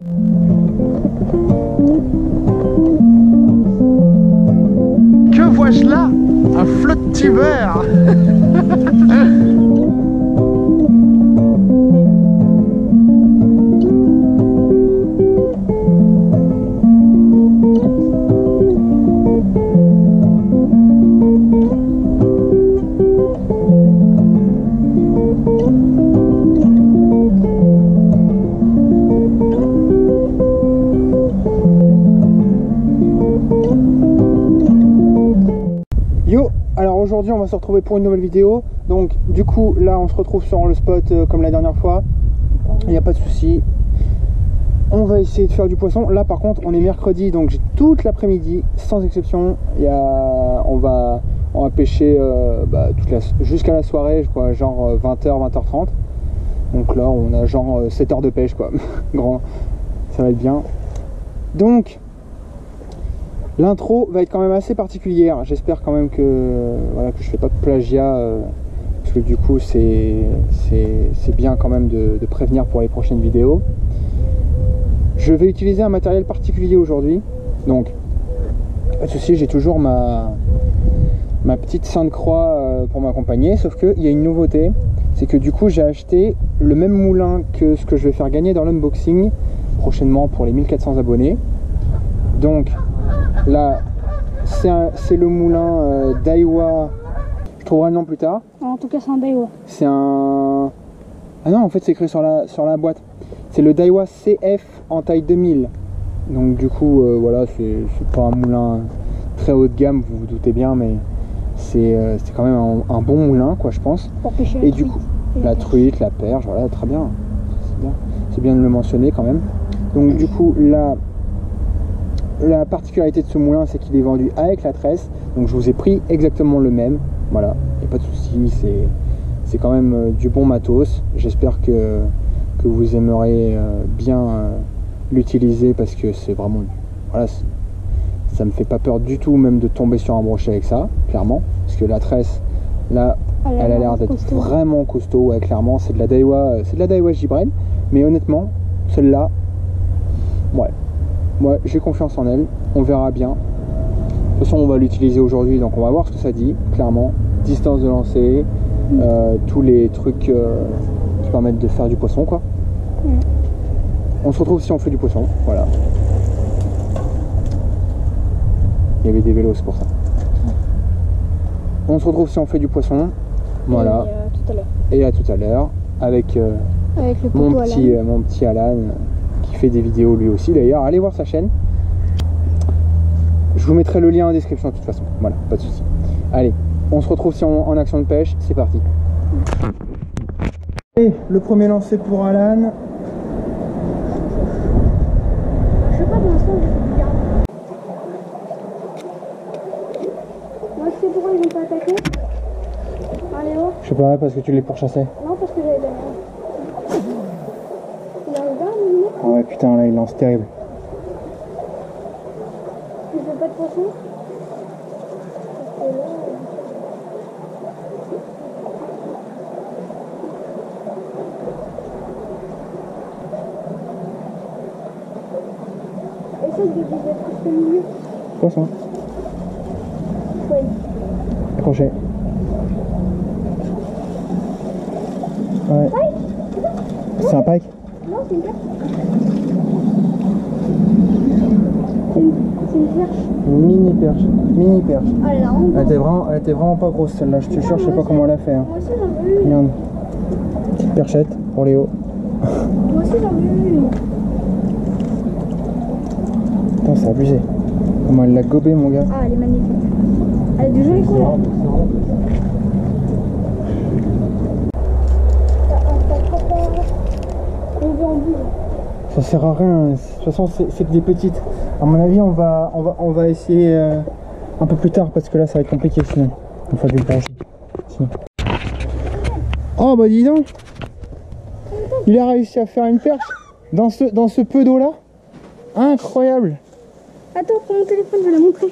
Que vois-je là? Un flotte vert. Yo, alors aujourd'hui on va se retrouver pour une nouvelle vidéo. Donc du coup là on se retrouve sur le spot comme la dernière fois. Il n'y a pas de souci. On va essayer de faire du poisson. Là par contre on est mercredi, donc j'ai toute l'après-midi sans exception. On va pêcher jusqu'à la soirée, je crois, genre 20h, 20h30. Donc là on a genre 7 heures de pêche quoi. Grand, ça va être bien. Donc l'intro va être quand même assez particulière. J'espère quand même que je fais pas de plagiat, parce que du coup c'est bien quand même de prévenir pour les prochaines vidéos. Je vais utiliser un matériel particulier aujourd'hui, donc pas de souci, j'ai toujours ma petite Sainte Croix pour m'accompagner, sauf qu'il y a une nouveauté, c'est que du coup j'ai acheté le même moulin que ce que je vais faire gagner dans l'unboxing prochainement pour les 1400 abonnés. Donc là, c'est le moulin Daiwa. Je trouverai le nom plus tard. En tout cas, c'est un Daiwa. C'est un... Ah non, en fait, c'est écrit sur la boîte. C'est le Daiwa CF en taille 2000. Donc du coup, voilà, c'est pas un moulin très haut de gamme, vous vous doutez bien, mais c'est quand même un bon moulin, quoi, je pense. Pour pêcher et du coup, la truite, la perche, voilà, très bien. C'est bien de le mentionner quand même. Donc du coup, là... La particularité de ce moulin, c'est qu'il est vendu avec la tresse, donc je vous ai pris exactement le même. Voilà, il n'y a pas de souci, c'est quand même du bon matos. J'espère que vous aimerez bien l'utiliser, parce que c'est vraiment, voilà, ça me fait pas peur du tout même de tomber sur un brochet avec ça, clairement, parce que la tresse là, elle a l'air d'être vraiment costaud. Ouais, clairement, c'est de la Daiwa J-Braid, mais honnêtement, celle-là, ouais. Moi j'ai confiance en elle, on verra bien. De toute façon on va l'utiliser aujourd'hui, donc on va voir ce que ça dit, clairement. Distance de lancer, tous les trucs qui permettent de faire du poisson, quoi. On se retrouve si on fait du poisson, voilà. Il y avait des vélos, c'est pour ça. On se retrouve si on fait du poisson, voilà. Et à tout à l'heure, avec mon petit Alan, qui fait des vidéos lui aussi d'ailleurs. Allez voir sa chaîne, je vous mettrai le lien en description de toute façon, voilà, pas de souci. Allez, on se retrouve en action de pêche, c'est parti. Et le premier lancé pour Alan. Je sais pas, pour l'instant je regarde. Moi je sais pourquoi ils n'ont pas attaqué. Allez, oh. Je sais pas, parce que tu les pourchassais. Non, parce que j'avais de la merde. Ah ouais, putain, là il lance terrible. Tu fais pas de poisson? Essaye de viser plus le milieu. Poisson. Oui. Accroché. Ouais. C'est un pike? Non, c'est une perche. C'est une perche. Mini perche. Ah, Elle était vraiment pas grosse celle-là, je te jure, je sais pas comment elle a fait. Hein. Moi aussi j'en veux une. Regarde. Petite perchette pour Léo. Moi aussi j'en veux une. Putain, c'est abusé. Comment elle l'a gobé, mon gars. Ah, elle est magnifique. Elle a du joli couleur. Ça sert à rien, de toute façon c'est que des petites. À mon avis on va essayer un peu plus tard, parce que là ça va être compliqué sinon. Une fois du pêche. Oh bah dis donc, il a réussi à faire une perche dans ce peu d'eau là. Incroyable. Attends, prends mon téléphone, je vais la montrer.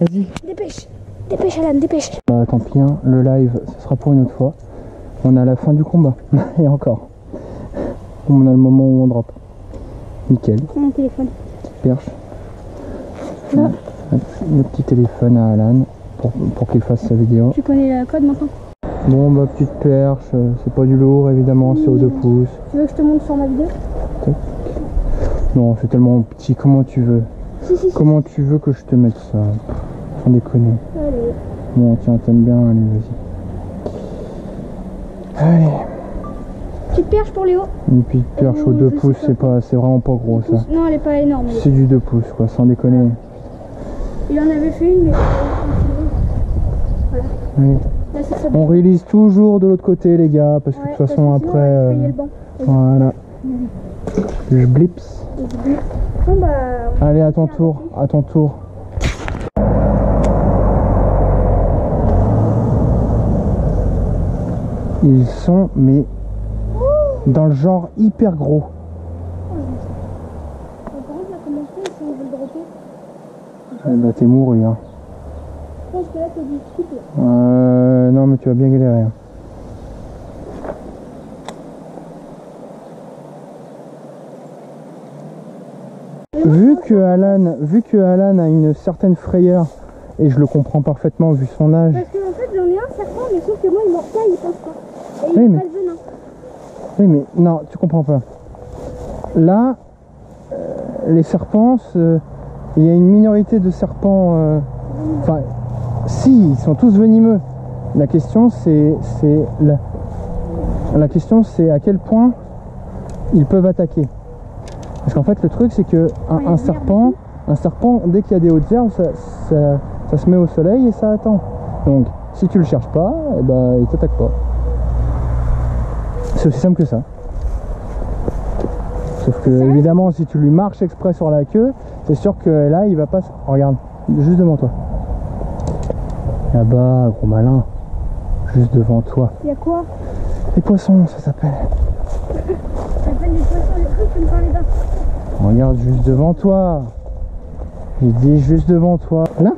Vas-y. Dépêche. Dépêche Alan, dépêche. Bah tant pis, hein, le live ce sera pour une autre fois. On est à la fin du combat. Et encore. On a le moment où on drop. Nickel. Mon téléphone. Perche. Là. Le petit téléphone à Alan pour qu'il fasse sa vidéo. Tu connais le code maintenant? Bon bah petite perche, c'est pas du lourd évidemment, c'est au 2 pouces. Tu veux que je te montre sur ma vidéo? Non, c'est tellement petit, comment tu veux? Si. Comment tu veux que je te mette ça? Sans déconner. Allez. Bon tiens, t'aimes bien, allez vas-y. Allez. Petite perche pour Léo. Une petite perche au 2 pouces, c'est vraiment pas gros ça. Non, elle est pas énorme. C'est du 2 pouces quoi, sans déconner. Il en avait fait une, mais... Voilà. Oui. Là, c'est ça. On réalise toujours de l'autre côté les gars, parce que de toute façon sinon, après... on va payer le banc. Voilà. Je blips. Bon bah... Allez, à ton tour, à ton tour. Ils sont, mais dans le genre hyper gros. Par contre, là, comment on fait si on veut le dropper? Eh bah t'es mouru hein. Je pense que là, t'as du triple. Non mais tu vas bien galérer. Hein. Vu que Alan a une certaine frayeur, et je le comprends parfaitement vu son âge. Parce que en fait, j'en ai un serpent, mais sauf que moi, il mord pas, il passe pas. Et il Oui, n'a mais- pas le venin. Oui mais non, tu comprends pas. Là, les serpents, il y a une minorité de serpents. Enfin, si, ils sont tous venimeux. La question c'est la question c'est à quel point ils peuvent attaquer. Parce qu'en fait le truc c'est que un serpent, dès qu'il y a des hautes herbes, ça se met au soleil et ça attend. Donc si tu le cherches pas, eh ben, il t'attaque pas. C'est aussi simple que ça. Sauf que évidemment si tu lui marches exprès sur la queue, c'est sûr que là il va pas... Regarde, juste devant toi. Là-bas, gros malin. Juste devant toi. Il y a quoi? Les poissons, ça s'appelle. Ça s'appelle des poissons, les trucs, tu me parlais d'un. Regarde juste devant toi. J'ai dit juste devant toi. Là?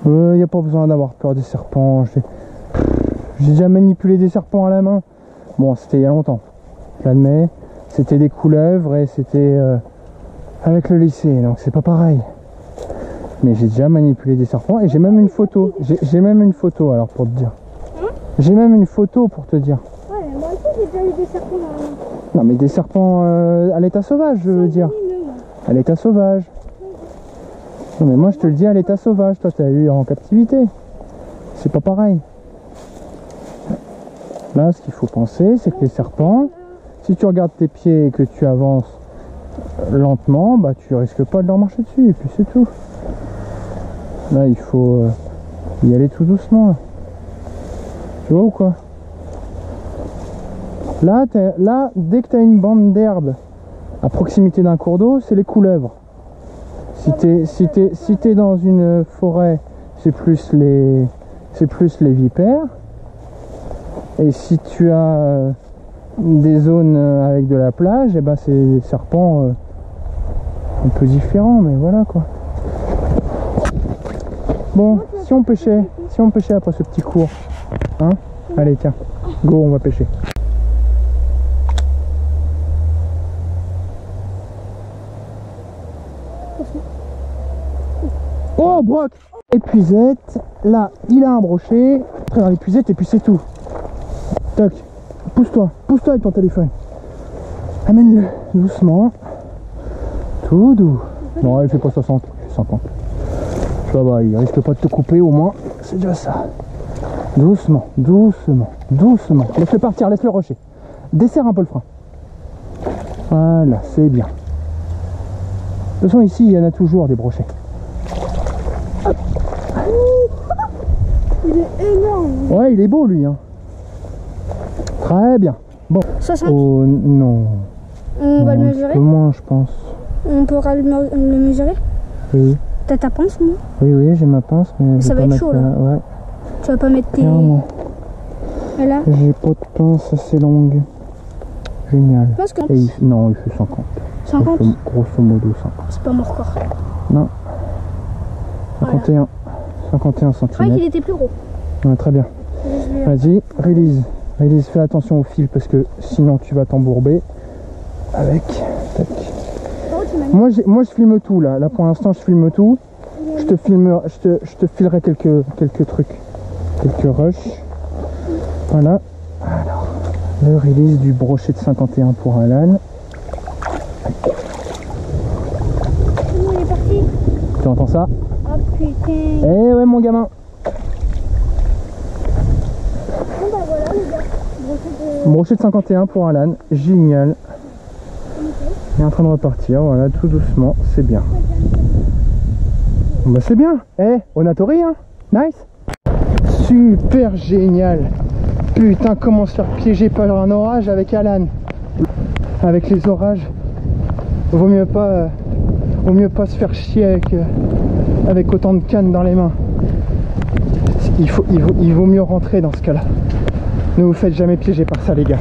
Il n'y a pas besoin d'avoir peur des serpents. J'ai déjà manipulé des serpents à la main. Bon, c'était il y a longtemps. Je l'admets. C'était des couleuvres et c'était avec le lycée. Donc c'est pas pareil. Mais j'ai déjà manipulé des serpents et j'ai même une photo. J'ai même une photo alors pour te dire. J'ai même une photo pour te dire. Ouais, moi aussi, j'ai déjà eu des serpents dans la main. Non mais des serpents à l'état sauvage je veux dire. À l'état sauvage. Non mais moi je te le dis à l'état sauvage. Toi t'as eu en captivité. C'est pas pareil. Là ce qu'il faut penser c'est que les serpents, si tu regardes tes pieds et que tu avances lentement, bah tu risques pas de leur marcher dessus et puis c'est tout. Là il faut y aller tout doucement là. Tu vois ou quoi? Là, dès que tu as une bande d'herbe à proximité d'un cours d'eau, c'est les couleuvres. Si t'es dans une forêt, c'est plus les vipères. Et si tu as des zones avec de la plage, et ben c'est des serpents un peu différents, mais voilà quoi. Bon, si on pêchait après ce petit cours, hein? Allez tiens, go, on va pêcher. Oh Brock! Épuisette, là il a un brochet, après dans l'épuisette et puis c'est tout. Toc, pousse-toi avec ton téléphone. Amène-le doucement. Tout doux. Non, il fait pas 60, il fait 50. Ça va, il risque pas de te couper au moins, c'est déjà ça. Doucement, doucement, doucement. Laisse-le partir, laisse-le rusher. Desserre un peu le frein. Voilà, c'est bien. De toute façon, ici, il y en a toujours des brochets. Hop. Il est énorme. Ouais, il est beau, lui. Hein. Très bien. Bon. 60. Oh, non. On va le Un mesurer. petit peu moins, je pense. On pourra le mesurer. Oui, T'as ta pince, moi? oui, j'ai ma pince, mais je Ça vais va pas être chaud, mettre là. Ouais, Tu vas pas mettre tes... clairement. Et là? J'ai pas de pince assez longue. Génial. Je pense que... Et non, il fait 50. 50? Grosso modo 50. C'est pas mon record. Non. 51. 51 Je croyais cm. qu'il était plus gros. Ouais, très bien. Je vais- Vas-y, release. Release, fais attention au fil parce que sinon tu vas t'embourber avec Tac. Par contre, tu m'as mis. Moi je filme tout là. Là pour l'instant je filme tout. Je te filerai quelques trucs. Quelques rushs. Voilà. Alors, le release du brochet de 51 pour Alan. Il est parti. Tu entends ça? Oh putain. Eh ouais mon gamin. Bon bah voilà les gars. Brochet de. Brochet de 51 pour Alan. Génial. Il est en train de repartir. Voilà, tout doucement. C'est bien. Bah c'est bien. Eh, Onatori hein. Nice. Super génial. Putain, comment se faire piéger par un orage avec Alan. Avec les orages, vaut mieux pas se faire chier avec autant de cannes dans les mains. Il vaut mieux rentrer dans ce cas-là. Ne vous faites jamais piéger par ça les gars.